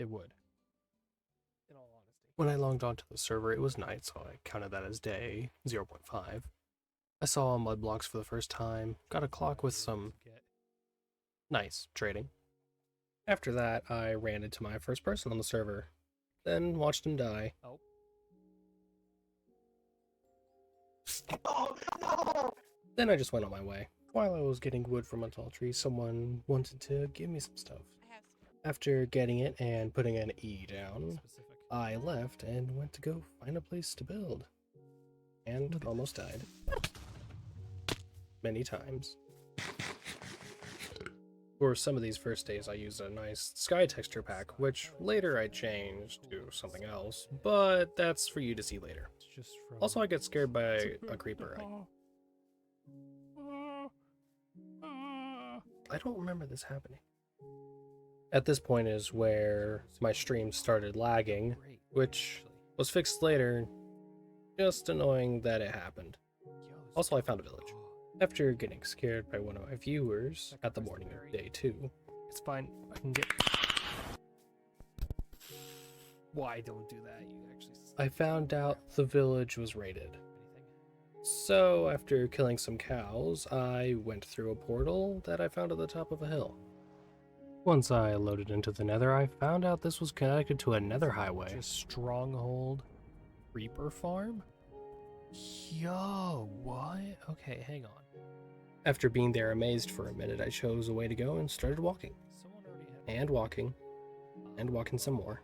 It would, in all honesty. When I logged onto the server, it was night, so I counted that as day 0.5. I saw mud blocks for the first time, got a clock with some nice trading. After that, I ran into my first person on the server, then watched him die. Oh. Oh no! Then I just went on my way. While I was getting wood from a tall tree, someone wanted to give me some stuff. After getting it and putting an E down, I left and went to go find a place to build. And almost died. Many times. For some of these first days I used a nice sky texture pack, which later I changed to something else, but that's for you to see later. Also, I get scared by a creeper. I don't remember this happening. At this point is where my stream started lagging, which was fixed later. Just annoying that it happened. Also, I found a village. After getting scared by one of my viewers at the morning of day 2. It's fine. I can get... Why don't do that? You actually... I found out the village was raided. So, after killing some cows, I went through a portal that I found at the top of a hill. Once I loaded into the nether, I found out this was connected to a nether highway. Just stronghold Reaper farm? Yo, what? Okay, hang on. After being there amazed for a minute, I chose a way to go and started walking. And walking. And walking some more.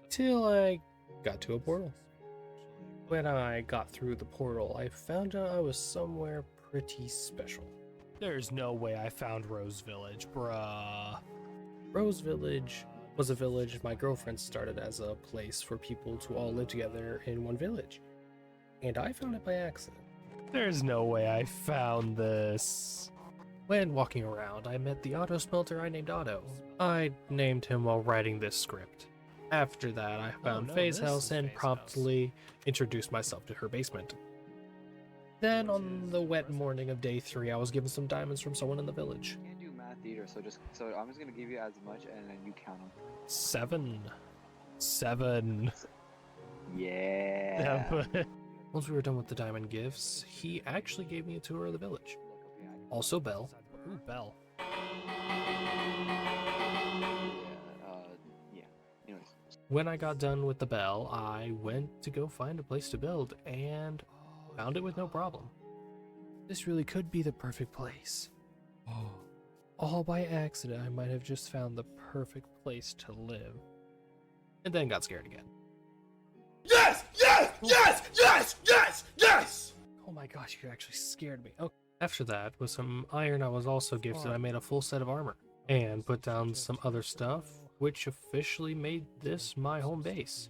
Till I got to a portal. When I got through the portal, I found out I was somewhere pretty special. There's no way I found Rose Village, bruh. Rose Village was a village my girlfriend started as a place for people to all live together in one village. And I found it by accident. There's no way I found this. When walking around, I met the auto smelter I named Otto. I named him while writing this script. After that, I found Faye's house and promptly introduced myself to her basement. Then, on the wet morning of day 3, I was given some diamonds from someone in the village. Can't do math either, so I'm just gonna give you as much, and then you count them. 7. Yeah. Once we were done with the diamond gifts, he actually gave me a tour of the village. Also Belle. Ooh, Belle. Yeah. Anyways. When I got done with the Belle, I went to go find a place to build, and found it with no problem. This really could be the perfect place. All by accident, I might have just found the perfect place to live. And then got scared again. Yes! Yes! Yes! Yes! Yes! Yes! Oh my gosh, you actually scared me. Oh. After that, with some iron I was also gifted, I made a full set of armor. And put down some other stuff, which officially made this my home base.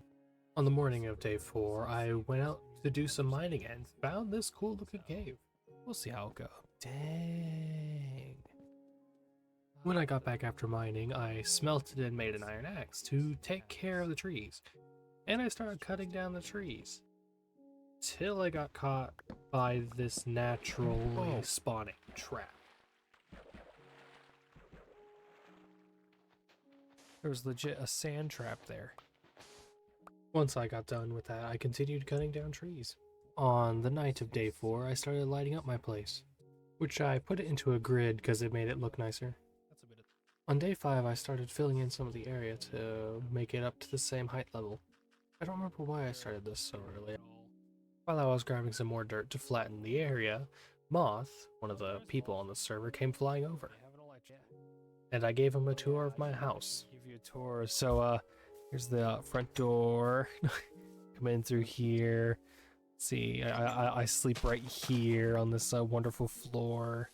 On the morning of day 4, I went out to do some mining and found this cool looking cave. We'll see how it goes. Dang. When I got back after mining, I smelted and made an iron axe to take care of the trees. And I started cutting down the trees. Till I got caught by this naturally spawning trap. There was legit a sand trap there. Once I got done with that, I continued cutting down trees. On the night of day 4, I started lighting up my place, which I put it into a grid because it made it look nicer. That's a bit of... On day 5, I started filling in some of the area to make it up to the same height level. I don't remember why I started this so early. While I was grabbing some more dirt to flatten the area, Moth, one of the people on the server, came flying over. And I gave him a tour of my house. Give you a tour. So, here's the front door. Come in through here. Let's see, I sleep right here on this wonderful floor.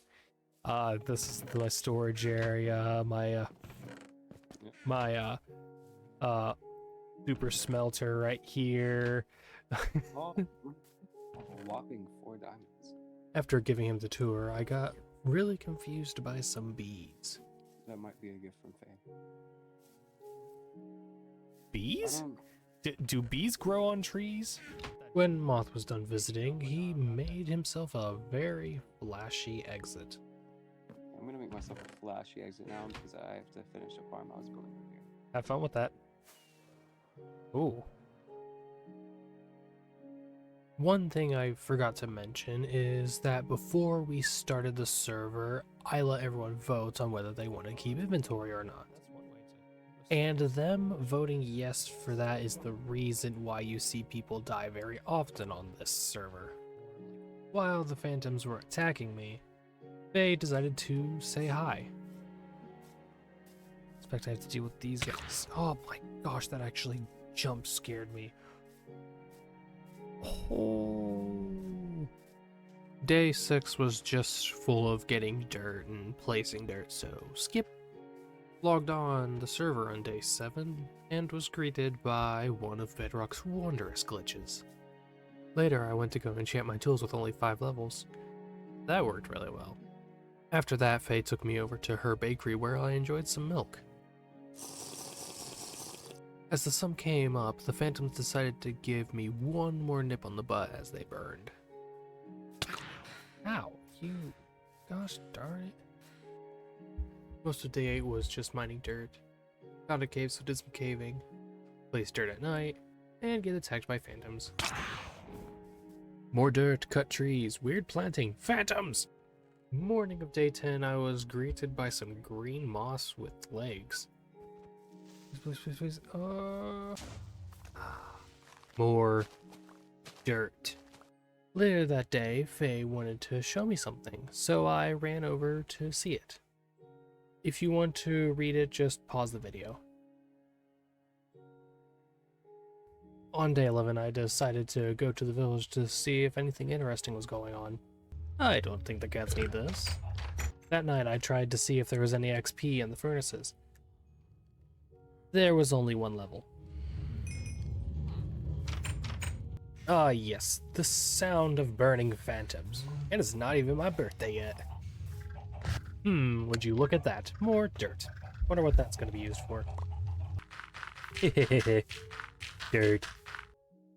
This is my storage area. My super smelter right here. Whopping 4 diamonds. After giving him the tour, I got really confused by some bees. That might be a gift from Faye. Bees? Do bees grow on trees? When Moth was done visiting, he made himself a very flashy exit. I'm gonna make myself a flashy exit now because I have to finish a farm I was building over here. Have fun with that. Ooh. One thing I forgot to mention is that before we started the server, I let everyone vote on whether they want to keep inventory or not. And them voting yes for that is the reason why you see people die very often on this server. While the phantoms were attacking me, they decided to say hi. Expect I have to deal with these guys. Oh my gosh, that actually jump scared me. Oh. Day 6 was just full of getting dirt and placing dirt, so skip. Logged on the server on day 7 and was greeted by one of Bedrock's wondrous glitches. Later I went to go enchant my tools with only 5 levels. That worked really well. After that, Faye took me over to her bakery where I enjoyed some milk. As the sun came up, the phantoms decided to give me one more nip on the butt as they burned. Ow, you... gosh darn it. Most of day 8 was just mining dirt. Found a cave, so did some caving. Placed dirt at night, and get attacked by phantoms. More dirt, cut trees, weird planting, phantoms! Morning of day 10, I was greeted by some green moss with legs. Please. More dirt. Later that day, Faye wanted to show me something, so I ran over to see it. If you want to read it, just pause the video. On day 11, I decided to go to the village to see if anything interesting was going on. I don't think the cats need this. That night, I tried to see if there was any XP in the furnaces. There was only one level. Ah yes, the sound of burning phantoms. And it's not even my birthday yet. Would you look at that? More dirt. Wonder what that's gonna be used for. Dirt.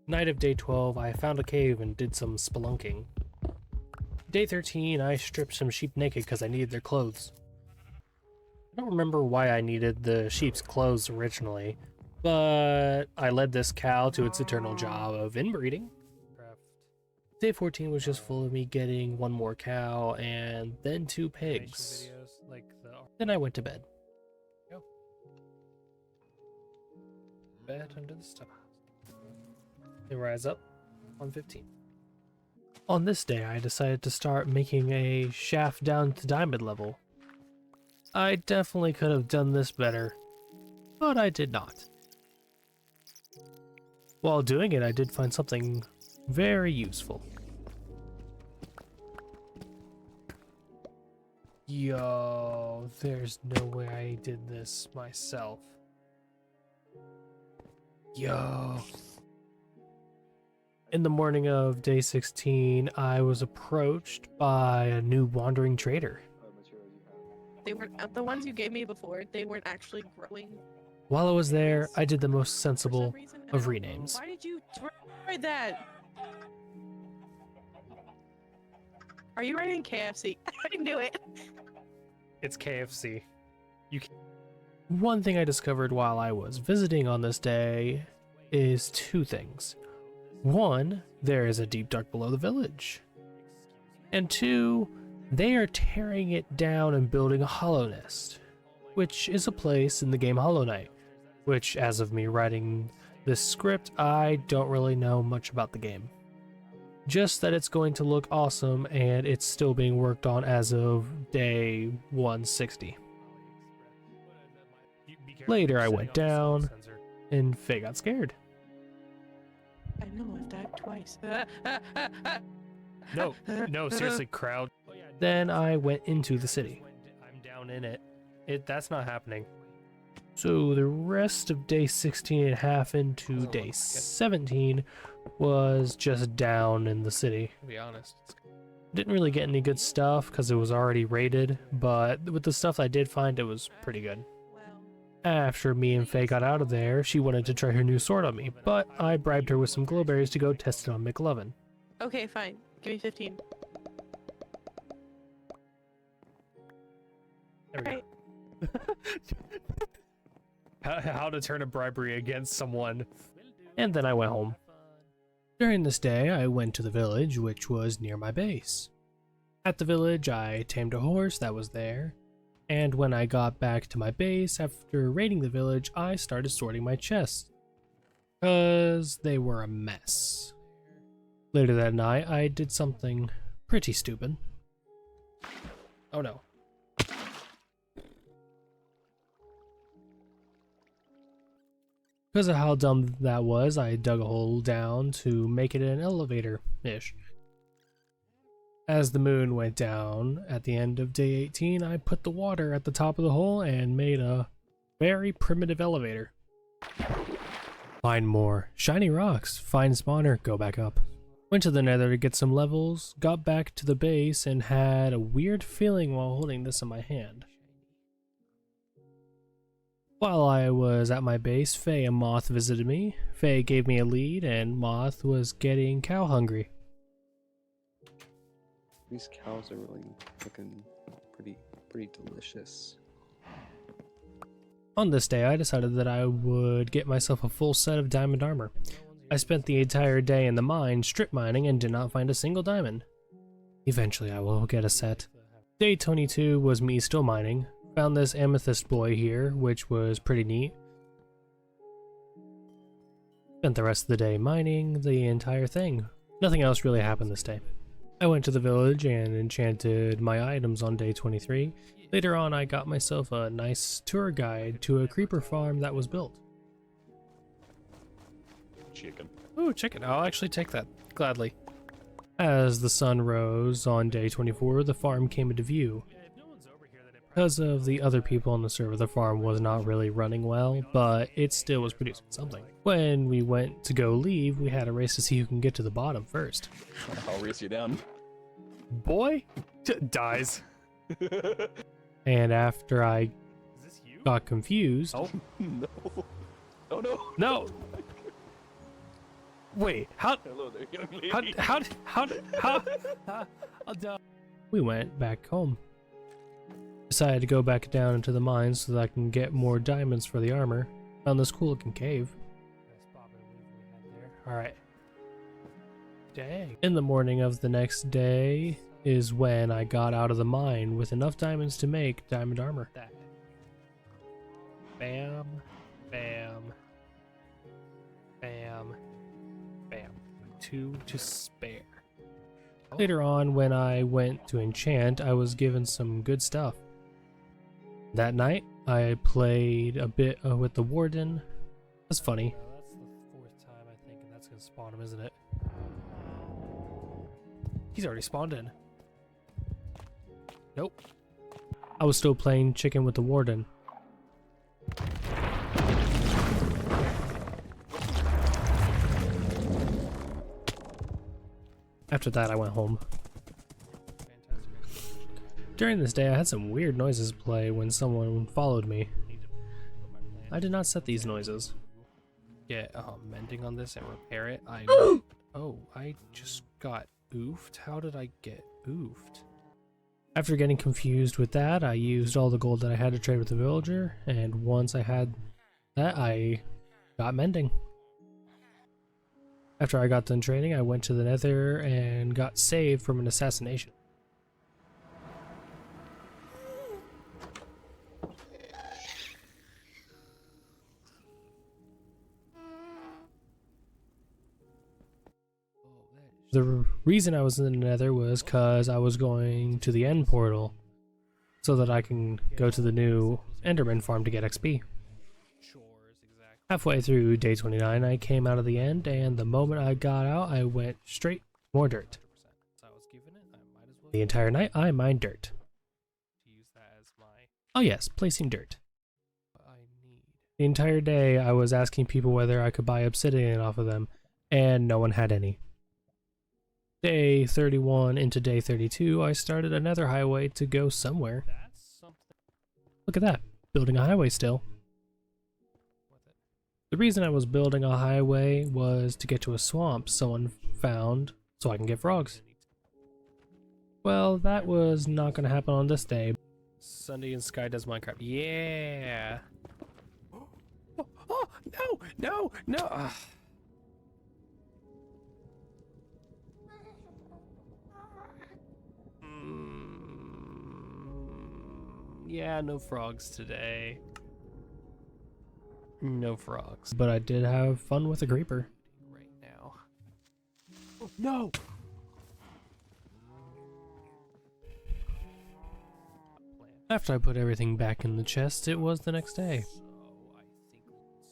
Night of day 12, I found a cave and did some spelunking. Day 13, I stripped some sheep naked because I needed their clothes. I don't remember why I needed the sheep's clothes originally, but I led this cow to its eternal job of inbreeding. Day 14 was just full of me getting one more cow and then 2 pigs. Then I went to bed. Bed under the stars. They rise up on 15. On this day, I decided to start making a shaft down to diamond level. I definitely could have done this better, but I did not. While doing it, I did find something very useful. Yo, there's no way I did this myself. Yo. In the morning of day 16, I was approached by a new wandering trader. They weren't the ones you gave me before. They weren't actually growing. While I was there, I did the most For sensible some reason, of renames. Why did you try that? Are you writing KFC? I knew it. It's KFC. One thing I discovered while I was visiting on this day is 2 things. 1, there is a deep dark below the village. And 2, they are tearing it down and building a Hollow Nest, which is a place in the game Hollow Knight, which, as of me writing this script, I don't really know much about the game. Just that it's going to look awesome and it's still being worked on as of day 160. Later I went down and Faye got scared. I know, I've died twice. No, seriously, crowd. Then I went into the city. I'm down in it. That's not happening. So the rest of day 16 and a half into day 17 was just down in the city. To be honest. Didn't really get any good stuff because it was already raided, but with the stuff I did find, it was pretty good. After me and Faye got out of there, she wanted to try her new sword on me, but I bribed her with some glowberries to go test it on McLovin. Okay, fine. Give me 15. There we go. how to turn a bribery against someone. And then I went home. During this day, I went to the village, which was near my base. At the village, I tamed a horse that was there, and when I got back to my base after raiding the village, I started sorting my chests, because they were a mess. Later that night, I did something pretty stupid. Oh no. Because of how dumb that was, I dug a hole down to make it an elevator-ish. As the moon went down at the end of day 18, I put the water at the top of the hole and made a very primitive elevator. Find more shiny rocks, find spawner, go back up. Went to the nether to get some levels, got back to the base, and had a weird feeling while holding this in my hand. While I was at my base, Faye and Moth visited me. Faye gave me a lead, and Moth was getting cow hungry. These cows are really looking pretty delicious. On this day, I decided that I would get myself a full set of diamond armor. I spent the entire day in the mine strip mining and did not find a single diamond. Eventually, I will get a set. Day 22 was me still mining. Found this amethyst boy here, which was pretty neat. Spent the rest of the day mining the entire thing. Nothing else really happened this day. I went to the village and enchanted my items on day 23. Later on, I got myself a nice tour guide to a creeper farm that was built. Chicken. Ooh, chicken. I'll actually take that gladly. As the sun rose on day 24, the farm came into view. Because of the other people on the server, the farm was not really running well, but it still was producing something. When we went to go leave, we had a race to see who can get to the bottom first. I'll race you down. Boy dies. And after I got confused, Oh No. Oh no. no! Wait, how? Hello there, young lady. How? we went back home. Decided to go back down into the mines so that I can get more diamonds for the armor. Found this cool looking cave. Alright. Dang. In the morning of the next day is when I got out of the mine with enough diamonds to make diamond armor. Bam, bam, bam, bam. 2 to spare. Later on, when I went to enchant, I was given some good stuff. That night, I played a bit with the warden. That's funny. That's the 4th time, I think, and that's gonna spawn him, isn't it? He's already spawned in. Nope. I was still playing chicken with the warden. After that, I went home. During this day, I had some weird noises play when someone followed me. I did not set these noises. Get mending on this and repair it. Oh, I just got oofed. How did I get oofed? After getting confused with that, I used all the gold that I had to trade with the villager, and once I had that, I got mending. After I got done trading, I went to the nether and got saved from an assassination. The reason I was in the nether was because I was going to the end portal so that I can go to the new Enderman farm to get XP. Halfway through day 29, I came out of the end, and the moment I got out, I went straight more dirt. The entire night, I mined dirt. Oh yes, placing dirt. The entire day, I was asking people whether I could buy obsidian off of them, and no one had any. Day 31 into day 32, I started another highway to go somewhere. Look at that, building a highway still. The reason I was building a highway was to get to a swamp someone found so I can get frogs. Well, that was not going to happen on this day. Sunday and Sky does Minecraft. Yeah. no. Ugh. Yeah, no frogs today. No frogs. But I did have fun with a creeper. Right now. Oh, no! After I put everything back in the chest, it was the next day.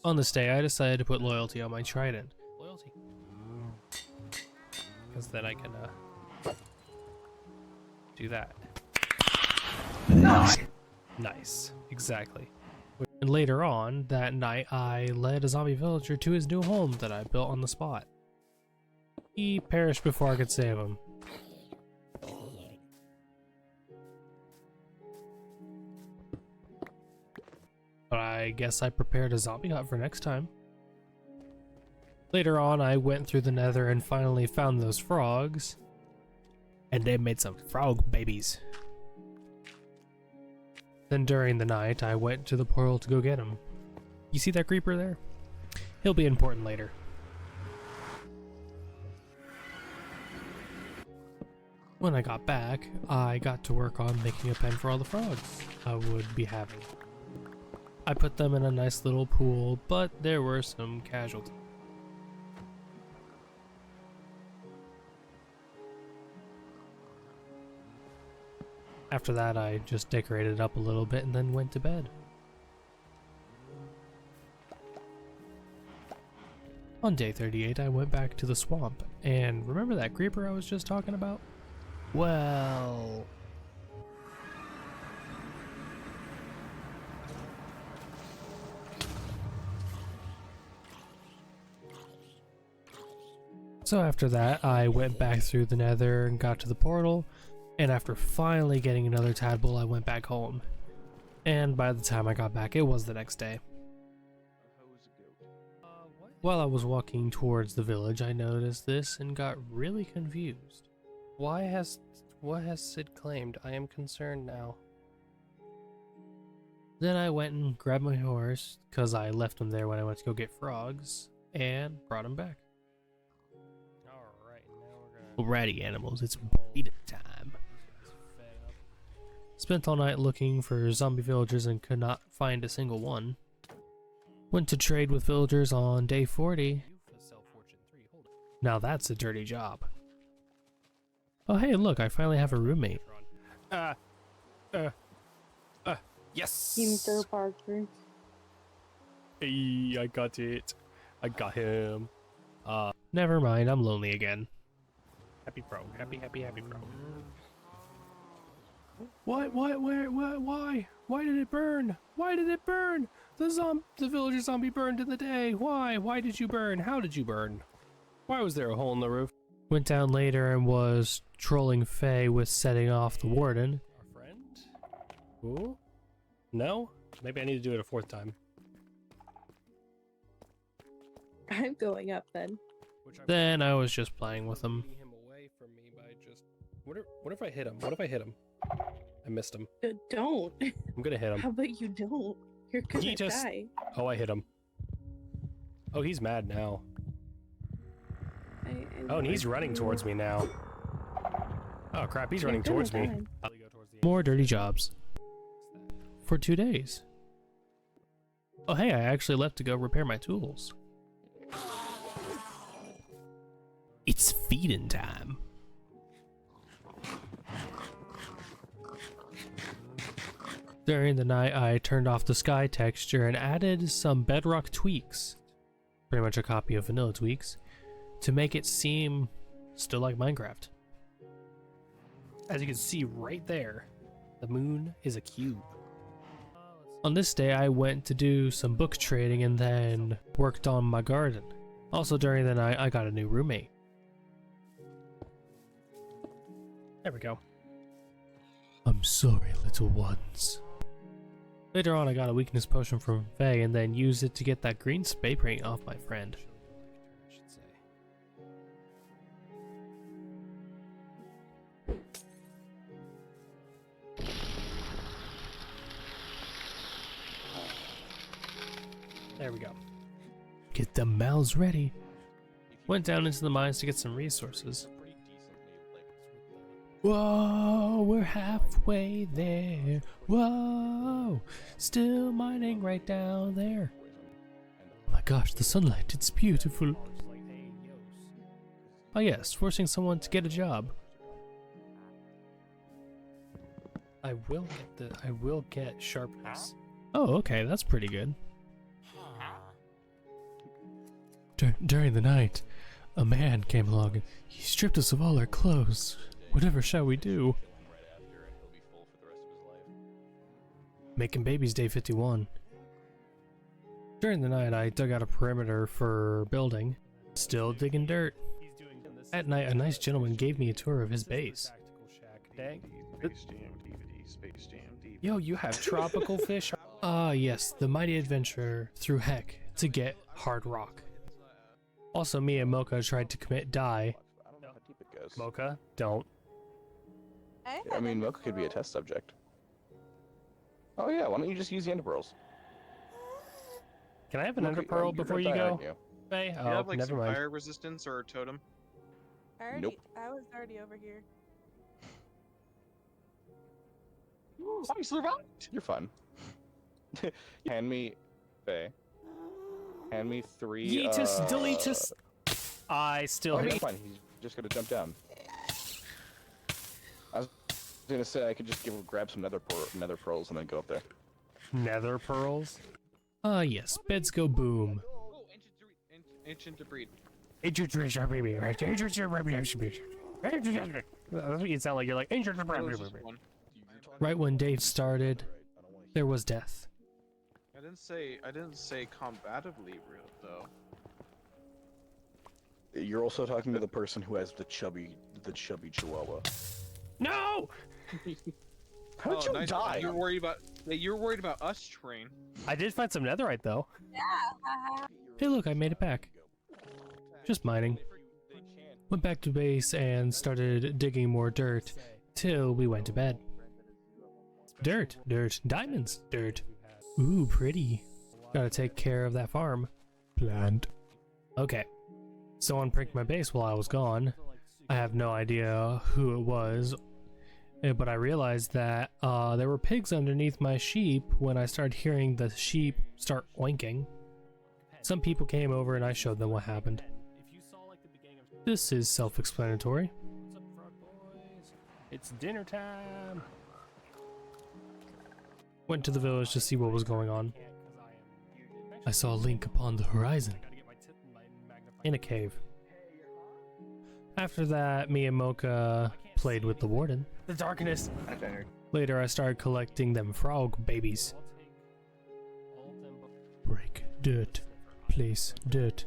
On this day, I decided to put loyalty on my trident. Loyalty. Because then I can, do that. Nice. Exactly. And later on, that night, I led a zombie villager to his new home that I built on the spot. He perished before I could save him. But I guess I prepared a zombie hut for next time. Later on, I went through the nether and finally found those frogs. And they made some frog babies. Then during the night, I went to the portal to go get him. You see that creeper there? He'll be important later. When I got back, I got to work on making a pen for all the frogs I would be having. I put them in a nice little pool, but there were some casualties. After that, I just decorated up a little bit and then went to bed. On day 38, I went back to the swamp, and remember that creeper I was just talking about? Well... So after that, I went back through the nether and got to the portal, and after finally getting another tadpole, I went back home. And by the time I got back, it was the next day. While I was walking towards the village, I noticed this and got really confused. What has Sid claimed? I am concerned now. Then I went and grabbed my horse, cause I left him there when I went to go get frogs, and brought him back. Alright, now we're gonna... Alrighty animals, it's feeding time. Spent all night looking for zombie villagers and could not find a single one. Went to trade with villagers on day 40. Now that's a dirty job. Oh hey, look, I finally have a roommate. Yes! Team Parker. Hey, I got it. I got him. Never mind, I'm lonely again. Happy pro. Happy pro. What? Where? Why? Why did it burn? Why did it burn? The villager zombie burned in the day. Why? Why did you burn? How did you burn? Why was there a hole in the roof? Went down later and was trolling Faye with setting off the warden. Our friend? Who? No? Maybe I need to do it a fourth time. I'm going up then. Then I was just playing with him. Him away from me by just... What if I hit him? What if I hit him? I missed him. Don't. I'm gonna hit him. How about you don't? You're gonna He just- die. Oh, I hit him. Oh, he's mad now. Oh, and he's running towards me now. Oh crap, he's running towards me. More dirty jobs. For 2 days. Oh hey, I actually left to go repair my tools. It's feeding time. During the night, I turned off the sky texture and added some Bedrock tweaks, pretty much a copy of vanilla tweaks, to make it seem still like Minecraft. As you can see right there, the moon is a cube. On this day, I went to do some book trading and then worked on my garden. Also during the night, I got a new roommate. There we go. I'm sorry, little ones. Later on, I got a weakness potion from Faye and then used it to get that green spray paint off my friend. There we go. get them mouths ready. Went down into the mines to get some resources. Whoa, we're halfway there. Whoa, still mining right down there. Oh my gosh, the sunlight, it's beautiful. Oh yes, forcing someone to get a job. I will get sharpness. Oh, okay, that's pretty good. During the night, a man came along and he stripped us of all our clothes. Whatever shall we do? Making babies day 51. During the night, I dug out a perimeter for building. Still digging dirt. At night, a nice gentleman gave me a tour of his base. Yo, you have tropical fish? Ah, yes, the mighty adventure through heck to get hard rock. Also, me and Mocha tried to commit die. I don't know how deep it goes. Mocha, don't. I mean, Mocha could be a test subject. Oh yeah, why don't you just use the ender pearls? Can I have an Mocha, ender pearl you're before gonna you die, go? aren't you? Faye? Do you have like never some mind. fire resistance or a totem? Nope. I was already over here. I survived! You're fine. Hand me, Faye. Hand me 3. Yeetus, deletus. I still Oh, hate. you're fine. He's just gonna jump down. I was gonna say I could just grab some nether pearls and then go up there. Nether pearls. Ah, yes, beds go boom. Oh, ancient debris. That's what you sound like. You're like Oh, there's just one. Right when day started, there was death. I didn't say combatively real though. You're also talking to the person who has the chubby chihuahua. No! How did you nice. die? You're worried about us, Train. I did find some netherite though. Hey look, I made it back. Just mining. Went back to base and started digging more dirt till we went to bed. Dirt, diamonds, dirt. Ooh, pretty. Gotta take care of that farm. Plant. Okay. Someone pricked my base while I was gone. I have no idea who it was, but I realized that there were pigs underneath my sheep when I started hearing the sheep start oinking. Some people came over and I showed them what happened. This is self-explanatory. It's dinner time. Went to the village to see what was going on. I saw a link upon the horizon. In a cave. After that, me and Mocha played with the warden. The darkness. Later, I started collecting them frog babies. Break dirt. Place dirt.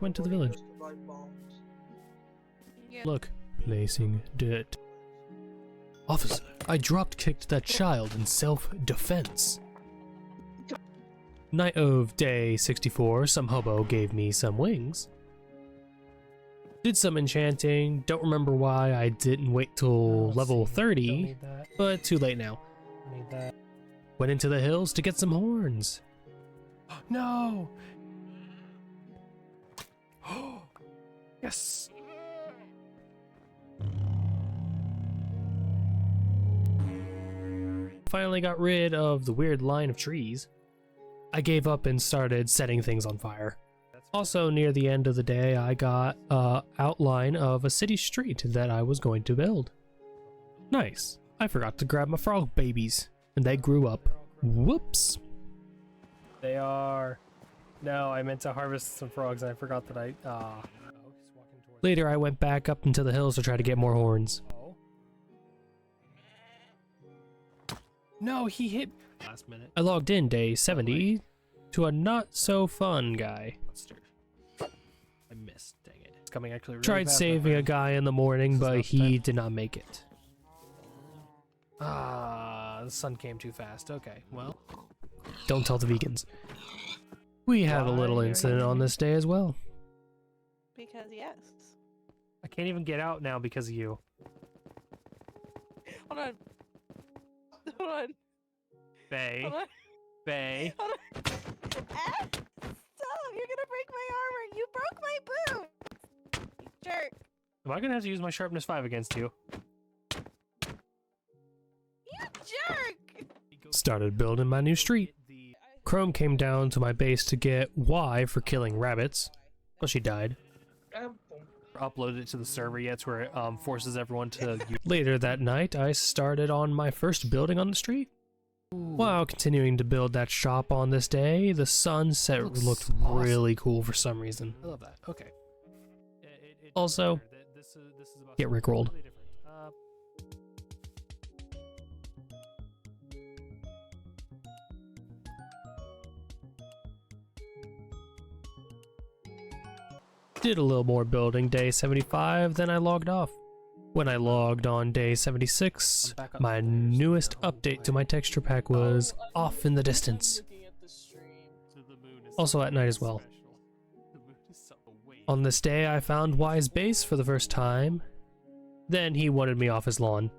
Went to the village. Yeah. Look, placing dirt. Officer, I drop-kicked that child in self-defense. Night of day 64, some hobo gave me some wings. Did some enchanting, don't remember why I didn't wait till level 30, but too late now. Need that. Went into the hills to get some horns. No. Yes. Finally got rid of the weird line of trees. I gave up and started setting things on fire. Also, near the end of the day, I got an outline of a city street that I was going to build. Nice. I forgot to grab my frog babies, and they grew up. Whoops. They are. No, I meant to harvest some frogs and I forgot that I. Later, I went back up into the hills to try to get more horns. No, he hit. Last minute. I logged in day 70 to a not-so-fun guy. I missed. Dang it. It's coming actually really Tried fast, saving my a guy in the morning, This is but not he bad. did not make it. The sun came too fast. Okay, well. Don't tell the vegans. We had a little Why are incident you- on this day as well. Because yes. I can't even get out now because of you. Hold on. Hold on. Faye. Hold on. Faye. Hold on. Ah! Stop! You're gonna break my Am I gonna have to use my sharpness 5 against you? You jerk! Started building my new street. Chrome came down to my base to get Y for killing rabbits, but she died. Uploaded it to the server yet, where it forces everyone to. Later that night, I started on my first building on the street. While continuing to build that shop on this day, the sunset looked really cool for some reason. I love that. Okay. Also, get rickrolled. Did a little more building day 75, then I logged off. When I logged on day 76, my newest update to my texture pack was off in the distance. Also at night as well. On this day, I found Y's base for the first time. Then he wanted me off his lawn.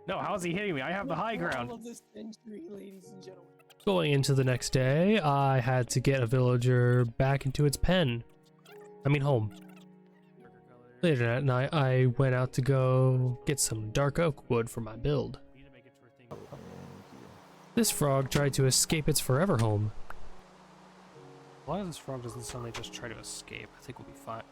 No, how's he hitting me? I have the high ground. Going into the next day, I had to get a villager back into its pen. I mean home. Later that night, I went out to go get some dark oak wood for my build. This frog tried to escape its forever home. Why this frog doesn't suddenly just try to escape? I think we'll be fine.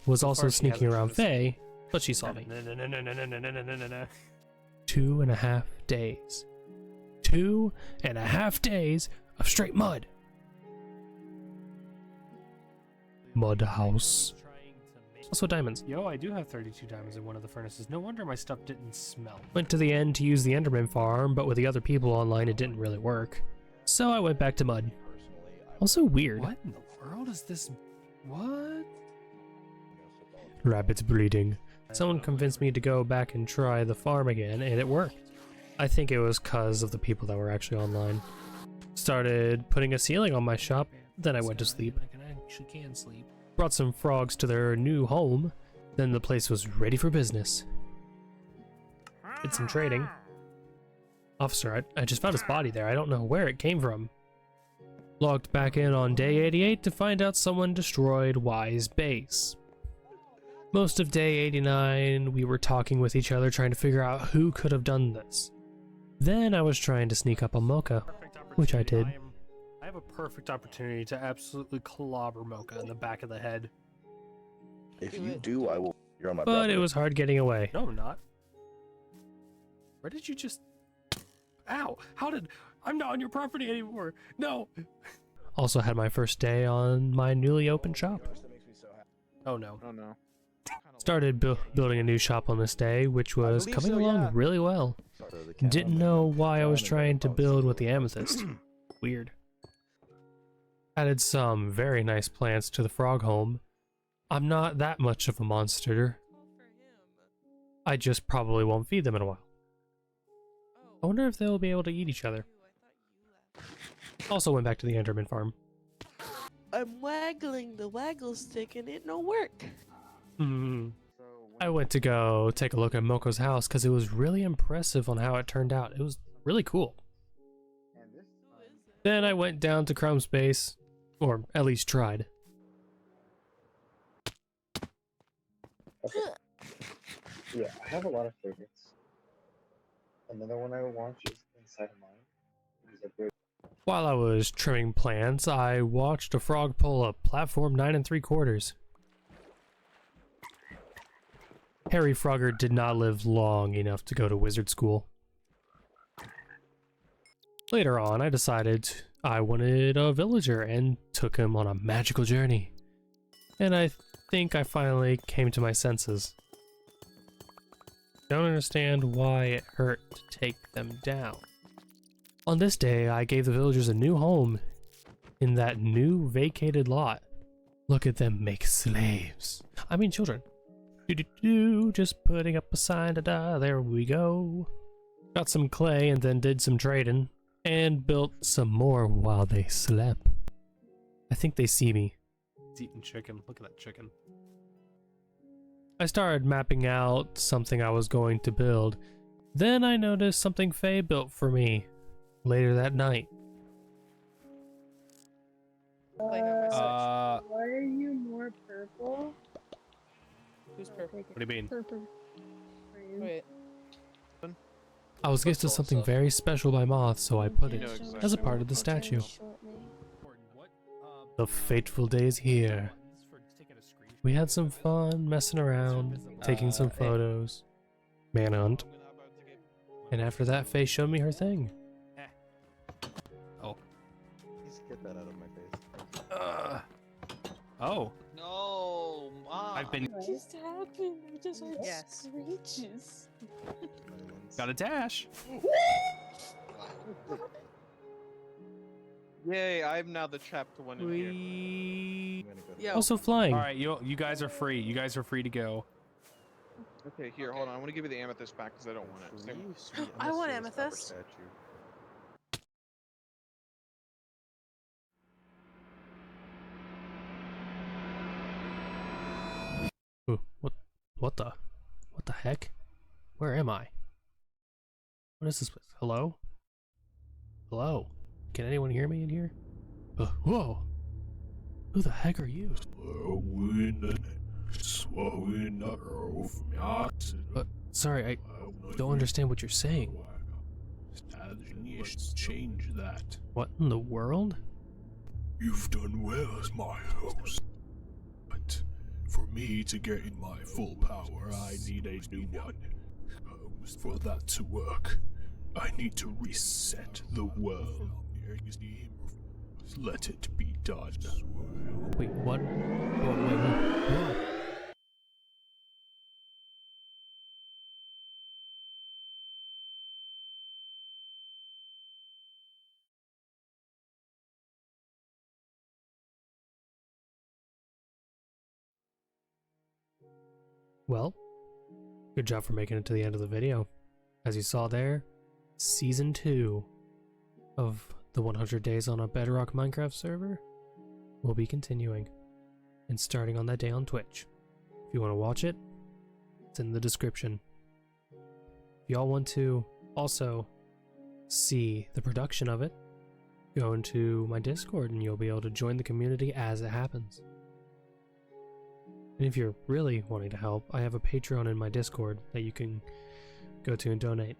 Was So also far, he sneaking hasn't around tried to Faye, but she saw me. 2.5 days. 2.5 days of straight mud. Mud house. Also diamonds. Yo, I do have 32 diamonds in one of the furnaces. No wonder my stuff didn't smell. Went to the end to use the Enderman farm, but with the other people online it didn't really work. So I went back to mud. Also weird. What in the world is this? What? Rabbits breeding. Someone convinced me to go back and try the farm again, and it worked. I think it was cause of the people that were actually online. Started putting a ceiling on my shop, then I went to sleep. She can sleep. Brought some frogs to their new home, then the place was ready for business. Did some trading. Officer, I just found his body there. I don't know where it came from. Logged back in on day 88 to find out someone destroyed Y's base. Most of day 89, we were talking with each other trying to figure out who could have done this. Then I was trying to sneak up on Mocha, which I did. I have a perfect opportunity to absolutely clobber Mocha in the back of the head. If you do, I will. You're on my But property. it was hard getting away. No, I'm not. Where did you just... Ow! How did... I'm not on your property anymore! No! Also had my first day on my newly opened shop. Oh no. Oh no. Started building a new shop on this day, which was believe coming so, along yeah. really well. Didn't know why I was trying to build with the amethyst. Weird. Added some very nice plants to the frog home. I'm not that much of a monster. I just probably won't feed them in a while. I wonder if they'll be able to eat each other. Also went back to the Enderman farm. I'm waggling the waggle stick and it no work. I went to go take a look at Moko's house because it was really impressive on how it turned out. It was really cool. Then I went down to Chrome's base, or at least tried. Yeah, I have a lot of favorites. Another one I watch is Inside of Mine. He's a great. While I was trimming plants, I watched a frog pull up platform 9 3/4. Harry Frogger did not live long enough to go to wizard school. Later on, I decided I wanted a villager and took him on a magical journey. And I think I finally came to my senses. Don't understand why it hurt to take them down. On this day, I gave the villagers a new home in that new vacated lot. Look at them make slaves. I mean children. Just putting up a sign, there we go. Got some clay and then did some trading. And built some more while they slept. I think they see me. It's eating chicken. Look at that chicken. I started mapping out something I was going to build. Then I noticed something Faye built for me later that night. Why are you more purple? Who's perfect? What do you mean? Wait. I was gifted something very special by Moth, so I put You it know exactly as a part what of the I'm talking statue. The fateful day is here. We had some fun messing around, taking some photos, manhunt, and after that, Faye showed me her thing. Please get that out of my face. Oh, No, Mom. I've been What just happened? I just heard Yes. screeches. got a dash. Yay! I'm now the trapped one in here. We. I'm gonna go to Yo. Also flying. All right, you guys are free. You guys are free to go. Okay, here, hold on. I want to give you the amethyst back because I don't want it. Same- I want amethyst. Ooh, what the heck? Where am I? What is this place? Hello? Hello? Can anyone hear me in here? Whoa! Who the heck are you? Sorry, I don't understand what you're saying. Change that. What in the world? You've done well as my host. But for me to gain my full power, I need a new one. For that to work, I need to reset the world. Let it be done. Wait, what? Wait. Well, good job for making it to the end of the video. As you saw there, Season 2 of the 100 Days on a Bedrock Minecraft server will be continuing and starting on that day on Twitch. If you want to watch it, it's in the description. If y'all want to also see the production of it, go into my Discord and you'll be able to join the community as it happens. And if you're really wanting to help, I have a Patreon in my Discord that you can go to and donate.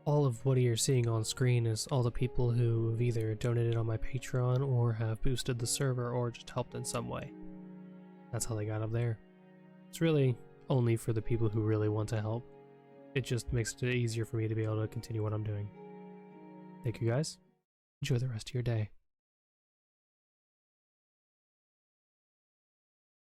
All of what you're seeing on screen is all the people who have either donated on my Patreon or have boosted the server or just helped in some way. That's how they got up there. It's really only for the people who really want to help. It just makes it easier for me to be able to continue what I'm doing. Thank you guys. Enjoy the rest of your day.